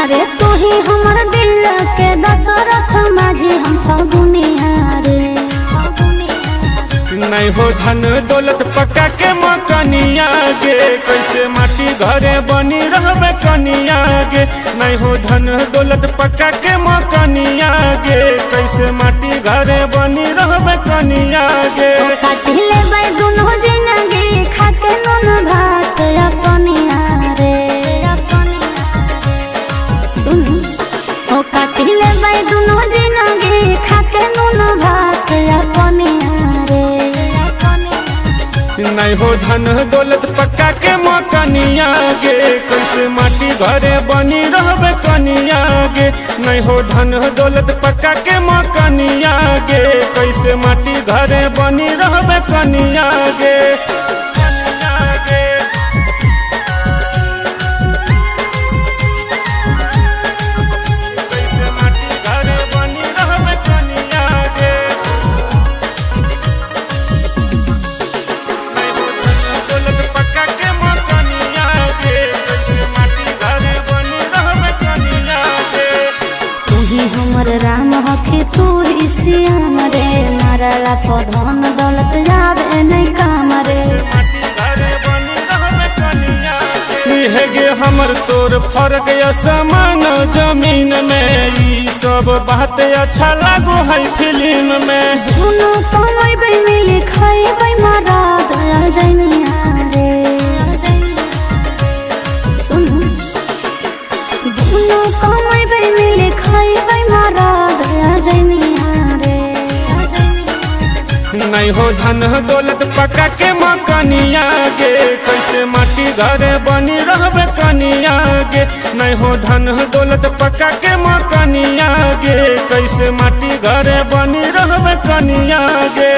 अरे तू ही हमर दिल के दशरथ माझी हम फगुनिया रे। नहीं हो धन दौलत पक्का के मकनिया गे, कैसे माटी घरे बनी रहबे कनिया गे। नहीं हो धन दौलत पक्का के मकनिया गे, कैसे माटी घरे बनी रहबे कनिया गे। काट लेबै दुनो जिंदगी खाके नून भात अपनिया रे। सुन ओ काट लेबै दुनो जिंदगी खाके नून भात अपनिया रे। नहीं हो धन दौलत पक्का के मकनिया गे, कैसे माटी घरे बनी रहबे कनिया गे। नहीं हो धन दौलत पक्का के मकनिया गे, कैसे माटी घरे बनी रहबे कनिया गे। हमर राम हखी तू ही श्याम रे, मारला को धन दौलत जावे नहीं काम रे। गे हमर तोर फर्क समान जमीन में, ई सब बात अच्छा लागो है फिल्म में। दुनो कमैबै मिली खैबै मारा दया जैनिया रे। सुन दुनो कमैबै मिली खैबै मारा दया जैनिया रे। नहीं हो धन दौलत पक्का के मकनिया गे, कैसे माटी घरे बनी रहबे कनिया गे। नहीं हो धन दौलत पक्का के मकनिया गे, कैसे माटी घरे बनी रहबे कनिया गे।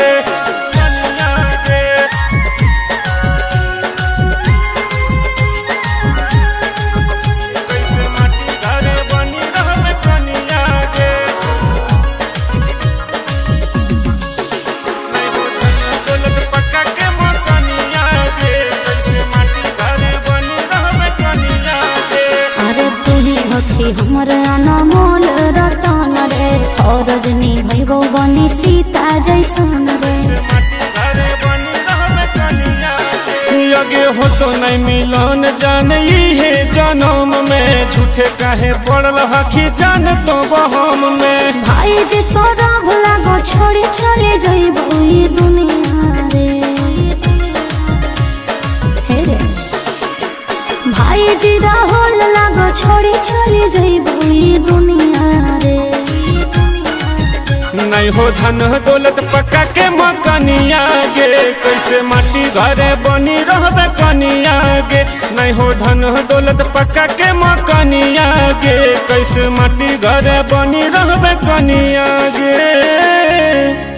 हमर अनमोल रतन रे, रजनी भैबो बनी सीता जैसन रे। अगे हो तो नहीं मिलन जान है जन्म में, झूठे काहे पड़ल हखी जान तो बहम में। भाई जी सौरभ लागो छोड़ी चले जइबो ई दुनिया रे। हे रे भाई जी राहुल लागो छोड़ी चले जइबो ई दुनिया रे। नहीं हो धन दौलत पक्का के मकनिया गे, कैसे माटी घरे बनी रहबे कनिया गे। नहीं हो धन दौलत पक्का के मकनिया गे, कैसे माटी घरे बनी रहबे कनिया गे।